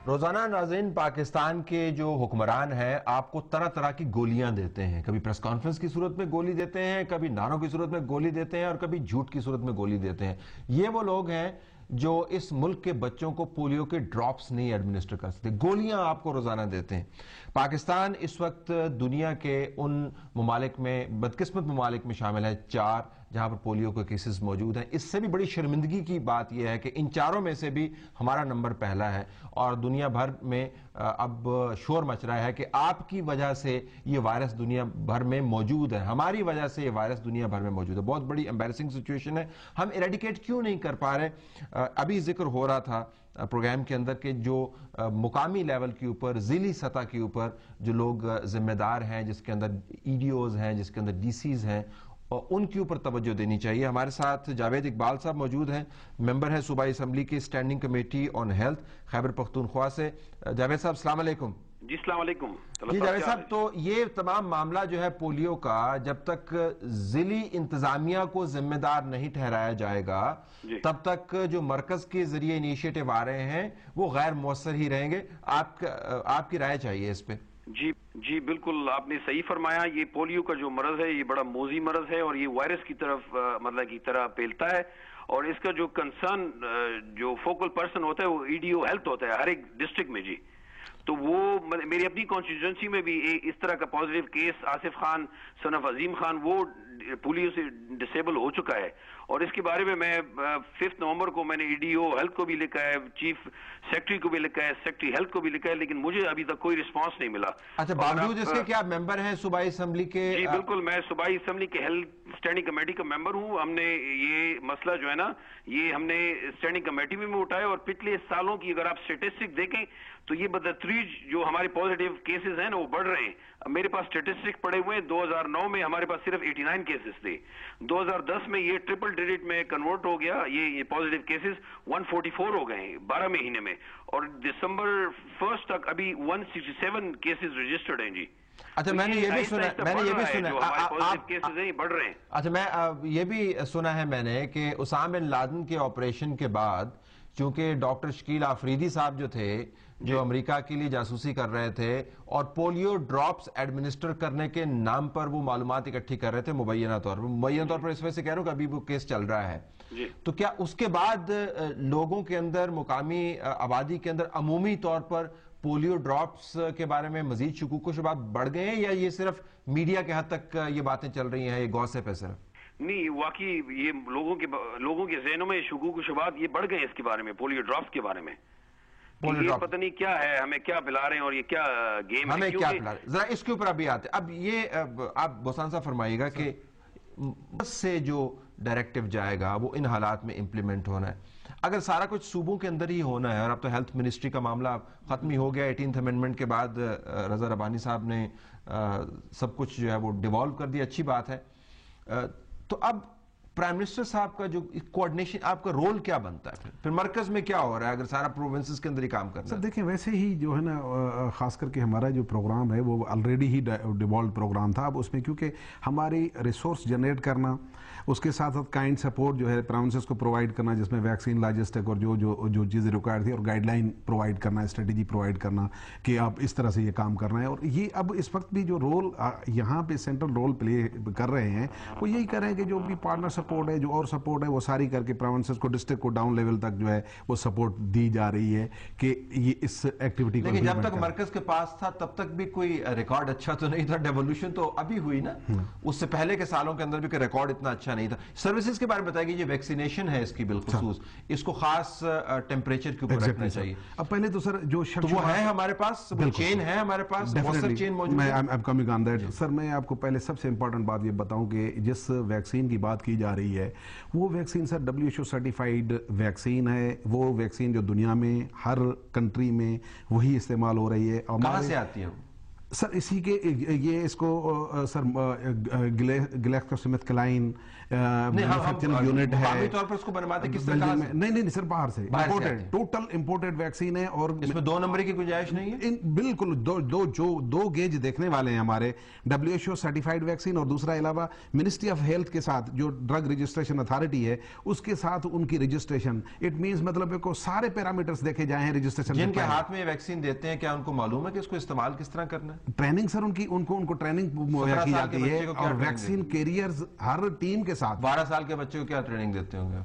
روزانہ ناظرین پاکستان کے جو حکمران ہیں آپ کو طرح طرح کی گولیاں دیتے ہیں. کبھی پریس کانفرنس کی صورت میں گولی دیتے ہیں, کبھی نعروں کی صورت میں گولی دیتے ہیں, اور کبھی جھوٹ کی صورت میں گولی دیتے ہیں. یہ وہ لوگ ہیں جو اس ملک کے بچوں کو پولیو کے ڈراپس نہیں ایڈمنسٹر کر سکتے, گولیاں آپ کو روزانہ دیتے ہیں. پاکستان اس وقت دنیا کے ان ممالک میں, بدقسمت ممالک میں شامل ہے 4 جہاں پر پولیو کے کیسز موجود ہیں. اس سے بھی بڑی شرمندگی کی بات یہ ہے کہ ان 4 میں سے بھی ہمارا نمبر پہلا ہے, اور دنیا بھر میں اب شور مچ رہا ہے کہ آپ کی وجہ سے یہ وائرس دنیا بھر میں موجود ہے, ہماری وجہ سے یہ وائرس دنیا بھر میں موجود ہے. بہت بڑی امبیرسنگ سچویشن ہے. ہم ایریڈیکیٹ کیوں نہیں کر پا رہے؟ ابھی ذکر ہو رہا تھا پروگرام کے اندر کہ جو مقامی لیول کے اوپر, ضلعی سطح کے اوپر جو لوگ ذمہ دار ہیں, جس کے اندر ای ڈی اوز ہیں, جس کے اندر ڈی سیز ہیں, ان کے اوپر توجہ دینی چاہیے. ہمارے ساتھ جاوید اقبال صاحب موجود ہیں, ممبر ہیں صوبائی اسمبلی کی standing committee on health Khyber Pakhtunkhwa سے. جاوید صاحب السلام علیکم. جی السلام علیکم. جی جاوید صاحب, تو یہ تمام معاملہ جو ہے پولیو کا, جب تک ضلعی انتظامیہ کو ذمہ دار نہیں ٹھہرایا جائے گا تب تک جو مرکز کے ذریعے انیشیٹو آ رہے ہیں وہ غیر مؤثر ہی رہیں گے. آپ کی رائے چاہیے اس پہ. جی بالکل آپ نے صحیح فرمایا. یہ پولیو کا جو مرض ہے یہ بڑا موذی مرض ہے, اور یہ وائرس کی طرف مطلب کی طرح پھیلتا ہے, اور اس کا جو کنسرن جو فوکل پرسن ہوتا ہے وہ ای ڈی او ہیلتھ ہوتا ہے ہر ایک ڈسٹرکٹ میں. جی تو وہ میری اپنی کانسٹیٹوئنسی میں بھی اس طرح کا positive case Asif Khan son of Azim Khan وہ پولیو سے ڈسیبل ہو چکا ہے, اور اس کے بارے میں 5 نومبر کو میں نے ای ڈی او ہیلتھ کو بھی لکھا ہے, چیف سیکرٹری کو بھی لکھا ہے, سیکرٹری ہیلتھ کو بھی لکھا ہے, لیکن مجھے ابھی تک کوئی رسپانس نہیں ملا. اچھا, باوجود اس کے کہ آپ ممبر ہیں صوبائی اسمبلی کے؟ جی بالکل, میں صوبائی اسمبلی کے ہیلتھ اسٹینڈنگ کمیٹی کا ممبر ہوں. ہم نے یہ مسئلہ جو ہے نا یہ ہم نے اسٹینڈنگ کمیٹی میں اٹھایا, اور پچھلے سالوں کی اگر آپ اسٹیٹسٹک دیکھیں تو یہ بدتدریج جو ہمارے پازیٹیو کیسز ہیں نا وہ بڑھ رہے ہیں. میرے پاس اسٹیٹسٹک پڑے ہوئے ہیں, 2009 میں ہمارے پاس صرف 89 کیسز تھے, 2010 میں یہ ٹرپل ڈیجٹ میں کنورٹ ہو گیا, یہ پازیٹیو کیسز 144 ہو گئے ہیں 12 مہینے میں, اور دسمبر 1 تک ابھی 167 کیسز رجسٹرڈ ہیں. جی اچھا, میں نے یہ بھی سنا بڑھ رہے ہیں. اچھا, میں یہ بھی سنا ہے میں نے کہ اسامہ بن لادن کے آپریشن کے بعد چونکہ ڈاکٹر شکیل آفریدی صاحب جو تھے جو امریکہ کے لیے جاسوسی کر رہے تھے اور پولیو ڈراپس ایڈمنسٹر کرنے کے نام پر وہ معلومات اکٹھی کر رہے تھے مبینہ طور پر اس وجہ سے کہہ رہا ہوں کہ ابھی وہ کیس چل رہا ہے, تو کیا اس کے بعد لوگوں کے اندر, مقامی آبادی کے اندر عمومی طور پر پولیو ڈراپس کے بارے میں مزید شکوک و شبہات بڑھ گئے ہیں, یا یہ صرف میڈیا کے حد تک یہ باتیں چل رہی ہیں, یہ گوسپ ہے صرف؟ نہیں, واقعی یہ لوگوں کے ذہنوں میں شکوک و شبہات یہ بڑھ گئے ہیں اس کے بارے میں, پولیو ڈراپس کے بارے میں. یہ پتہ نہیں کیا ہے, ہمیں کیا پلا رہے ہیں, اور یہ کیا گیم ہے, ہمیں کیا پلا رہے ہیں. ذرا اس کے اوپر ابھی آتے. اب یہ آپ بوسان صاحب فرمائیے گا کہ سے جو ڈائریکٹیو جائے گا وہ ان حالات میں امپلیمنٹ ہونا ہے. اگر سارا کچھ صوبوں کے اندر ہی ہونا ہے, اور اب تو ہیلتھ منسٹری کا معاملہ ختم ہی ہو گیا, 18th امینڈمنٹ کے بعد رضا ربانی صاحب نے سب کچھ جو ہے وہ ڈیوالو کر دیا, اچھی بات ہے. تو اب پرائم منسٹر صاحب کا جو کوارڈینیشن, آپ کا رول کیا بنتا ہے پھر مرکز میں کیا ہو رہا ہے اگر سارا پروونسز کے اندر ہی کام کرنا ہے؟ سر دیکھیں, ویسے ہی جو ہے نا خاص کر کے ہمارا جو پروگرام ہے وہ آلریڈی ہی ڈیوالو پروگرام تھا. اب اس میں کیونکہ ہماری ریسورس جنریٹ کرنا, اس کے ساتھ ساتھ کائنڈ سپورٹ جو ہے پروونسز کو پرووائڈ کرنا, جس میں ویکسین, لاجسٹک اور جو چیزیں ریکوائر تھی, اور گائیڈ لائن پرووائڈ کرنا, اسٹریٹجی پرووائڈ کرنا کہ آپ اس طرح سے یہ کام کرنا ہے. اور یہ اب اس وقت بھی جو رول یہاں پہ سینٹرل رول پلے کر رہے ہیں وہ یہی کر رہے ہیں کہ جو بھی پارٹنر سپورٹ ہے, جو اور سپورٹ ہے, وہ ساری کر کے پروونسز کو, ڈسٹرکٹ کو ڈاؤن لیول تک جو ہے وہ سپورٹ دی جا رہی ہے کہ یہ اس ایکٹیویٹی کو. لیکن جب تک مرکز کے پاس تھا تب تک بھی کوئی ریکارڈ اچھا تو نہیں تھا. ڈیولوشن تو ابھی ہوئی نا, اس سے پہلے کے سالوں کے اندر بھی کوئی ریکارڈ اتنا اچھا نہیں تھا. سروسز کے بارے میں بتائیے, یہ ویکسینیشن ہے اس کی بالخصوص, اس کو خاص ٹیمپریچر کے اوپر رکھنا چاہیے. اب پہلے تو سر جو وہ ہے ہمارے پاس, چین ہے ہمارے پاس, چین موجود ہے. سر میں آپ کو پہلے سب سے امپورٹنٹ بات یہ بتاؤں کہ جس ویکسین کی بات کی جا رہی ہے وہ vaccine sir WHO certified vaccine ہے. وہ ویکسین جو دنیا میں ہر کنٹری میں وہی استعمال ہو رہی ہے. کہاں سے آتی ہے؟ سر اسی کے یہ اس کو sir Glaxo Smith Kline manufacturing unit ہے، مقامی طور پر اس کو بنواتے کس طرح سے؟ نہیں سر باہر سے امپورٹڈ، ٹوٹل امپورٹڈ ویکسین ہے، اور اس میں 2 نمبر کی گنجائش نہیں ہے؟ بالکل دو گیج دیکھنے والے ہیں ہمارے، WHO سرٹیفائیڈ ویکسین، اور دوسرا علاوہ منسٹری آف ہیلتھ کے ساتھ جو ڈرگ رجسٹریشن اتھارٹی ہے اس کے ساتھ ان کی رجسٹریشن، اٹ مینز مطلب کو سارے پیرامیٹرز دیکھے جائیں ہیں رجسٹریشن۔ جن کے ہاتھ میں یہ ویکسین دیتے ہیں کیا ان کو معلوم ہے کہ اس کو استعمال کس طرح کرنا ہے؟ ٹریننگ سر ان کو ٹریننگ مہیا کی جاتی ہے، اور ویکسین کیریئرز ہر ٹیم کے ساتھ۔ 12 سال کے بچے کو کیا ٹریننگ دیتے ہوں گے؟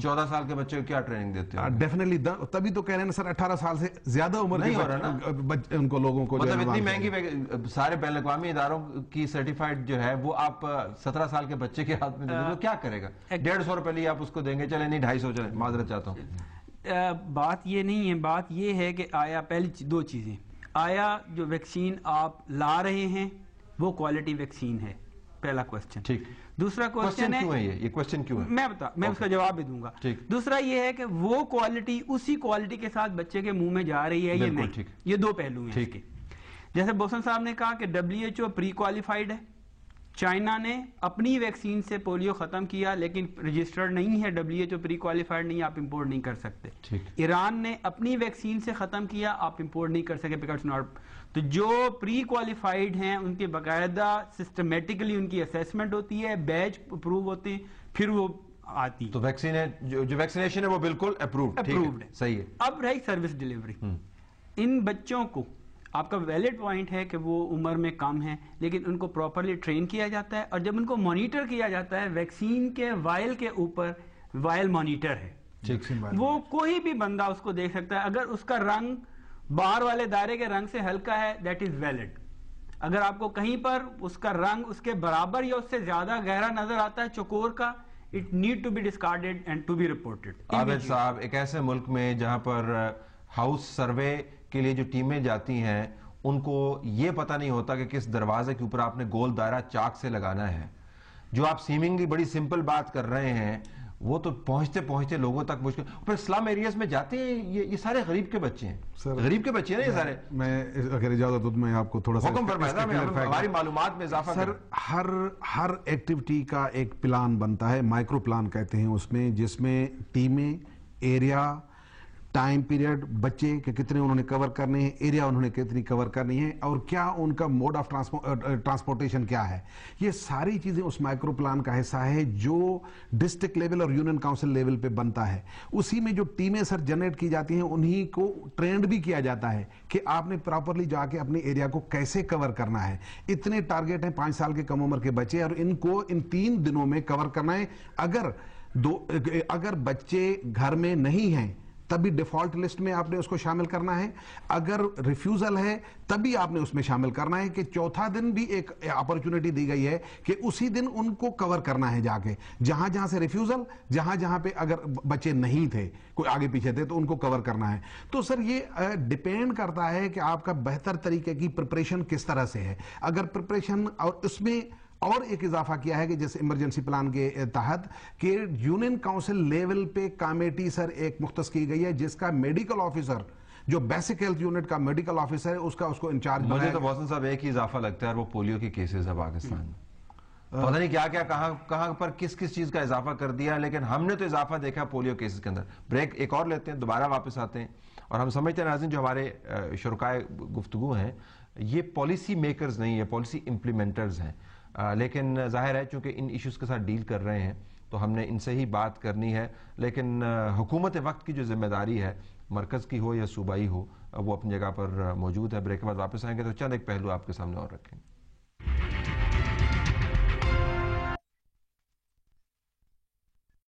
14 سال کے بچے کو کیا ٹریننگ دیتے ہیں؟ ڈیفینیٹلی، تبھی تو کہہ رہے ہیں سر 18 سال سے زیادہ عمر کے ان کو لوگوں کو مطلب اتنی مہنگی سارے بین الاقوامی اداروں کی سرٹیفائڈ جو ہے وہ آپ 17 سال کے بچے کے ہاتھ میں دے دیں تو کیا کرے گا؟ 150 روپے لیے آپ اس کو دیں گے، چلے نہیں 250 چلے، معذرت چاہتا ہوں۔ بات یہ نہیں ہے، بات یہ ہے کہ آیا پہلی 2 چیزیں، آیا جو ویکسین آپ لا رہے ہیں وہ کوالٹی ویکسین ہے، پہلا کوسچن۔ ٹھیک، دوسرا کوسچن ہے یہ کوسچن کیوں ہے؟ میں اس کا جواب بھی دوں گا۔ دوسرا یہ ہے کہ وہ کوالٹی اسی کوالٹی کے ساتھ بچے کے منہ میں جا رہی ہے یا نہیں، یہ 2 پہلو ہیں اس کے۔ جیسے بوسن صاحب نے کہا کہ WHO پری کوالیفائڈ ہے، چائنا نے اپنی ویکسین سے پولیو ختم کیا لیکن رجسٹرڈ نہیں ہے، WHO پری کوالیفائڈ نہیں، آپ امپورٹ نہیں کر سکتے۔ ایران نے اپنی ویکسین سے ختم کیا، آپ امپورٹ نہیں کر سکتے بیکاز ناٹ۔ تو جو پری کوالیفائڈ ہیں ان کے باقاعدہ سسٹمیٹکلی ان کی اسیسمنٹ ہوتی ہے، بیچ اپروو ہوتے ہیں، پھر وہ آتی۔ تو ویکسین ہے جو ویکسینیشن ہے وہ بالکل اپرووڈ ہے، صحیح ہے۔ اب رہی سروس ڈیلیوری، ان بچوں کو آپ کا ویلڈ پوائنٹ ہے کہ وہ عمر میں کم ہیں لیکن ان کو پراپرلی ٹرین کیا جاتا ہے، اور جب ان کو مانیٹر کیا جاتا ہے، ویکسین کے وائل کے اوپر وائل مانیٹر ہے، وہ کوئی بھی بندہ اس کو دیکھ سکتا ہے، اگر اس کا رنگ باہر والے دائرے کے رنگ سے ہلکا ہے دیٹ از ویلڈ، اگر آپ کو کہیں پر اس کا رنگ اس کے برابر یا اس سے زیادہ گہرا نظر آتا ہے چکور کا، it need to be discarded and to be reported۔ عابد صاحب، ایک ایسے ملک میں جہاں پر ہاؤس سروے کے لیے جو ٹیمیں جاتی ہیں ان کو یہ پتہ نہیں ہوتا کہ کس دروازے کے اوپر آپ نے گول دائرہ چاک سے لگانا ہے، جو آپ سیمنگلی بڑی سمپل بات کر رہے ہیں وہ تو پہنچتے پہنچتے لوگوں تک مشکل، پھر سلم ایریاز میں جاتے ہیں، یہ سارے غریب کے بچے ہیں، غریب کے بچے ہیں نا یہ سارے۔ میں اگر اجازت ہو تو میں آپ کو تھوڑا سا حکم فرمائیں، ہماری معلومات میں اضافہ سر، ہر ایکٹیویٹی کا ایک پلان بنتا ہے، مائکرو پلان کہتے ہیں اس میں، جس میں ٹیمیں، ایریا، ٹائم پیریڈ، بچے کہ کتنے انہوں نے کور کرنے ہیں، ایریا انہوں نے کتنی کور کرنی ہے، اور کیا ان کا موڈ آف ٹرانسپورٹیشن کیا ہے، یہ ساری چیزیں اس مائکرو پلان کا حصہ ہے جو ڈسٹرکٹ لیول اور یونین کاؤنسل لیول پہ بنتا ہے۔ اسی میں جو ٹیمیں سر جنریٹ کی جاتی ہیں انہی کو ٹرینڈ بھی کیا جاتا ہے کہ آپ نے پراپرلی جا کے اپنے ایریا کو کیسے کور کرنا ہے، اتنے ٹارگیٹ ہیں 5 سال کے کم عمر کے بچے، اور ان کو ان 3 دنوں میں کور کرنا ہے۔ اگر بچے گھر میں نہیں ہیں تب بھی ڈیفالٹ لسٹ میں آپ نے اس کو شامل کرنا ہے، اگر ریفیوزل ہے تب بھی آپ نے اس میں شامل کرنا ہے، کہ چوتھا دن بھی ایک اپرچونٹی دی گئی ہے کہ اسی دن ان کو کور کرنا ہے، جا کے جہاں جہاں سے ریفیوزل، جہاں پہ اگر بچے نہیں تھے، کوئی آگے پیچھے تھے تو ان کو کور کرنا ہے۔ تو سر یہ ڈیپینڈ کرتا ہے کہ آپ کا بہتر طریقے کی پریپریشن کس طرح سے ہے۔ اگر پریپریشن، اور اس میں اور ایک اضافہ کیا ہے کہ جیسے ایمرجنسی پلان کے تحت کہ یونین کاؤنسل لیول پہ کمیٹی سر ایک مختص کی گئی ہے جس کا میڈیکل آفیسر، جو بیسک ہیلتھ یونٹ کا میڈیکل آفیسر ہے، اس کو انچارج بنایا۔ مجھے تو بوسن صاحب ایک ہی اضافہ لگتا ہے، وہ پولیو کے کیسز ہے پاکستان میں، پتہ نہیں کیا کہاں پر کس چیز کا اضافہ کر دیا، لیکن ہم نے تو اضافہ دیکھا پولیو کیسز کے اندر۔ بریک ایک اور لیتے ہیں، دوبارہ واپس آتے ہیں، اور ہم سمجھتے ہیں ناظرین جو ہمارے شرکائے گفتگو ہیں یہ پالیسی میکرز نہیں ہے، پالیسی امپلیمنٹرز ہیں، لیکن ظاہر ہے چونکہ ان ایشوز کے ساتھ ڈیل کر رہے ہیں تو ہم نے ان سے ہی بات کرنی ہے، لیکن حکومت وقت کی جو ذمہ داری ہے، مرکز کی ہو یا صوبائی ہو، وہ اپنی جگہ پر موجود ہے۔ بریک کے بعد واپس آئیں گے تو چند ایک پہلو آپ کے سامنے اور رکھیں گے۔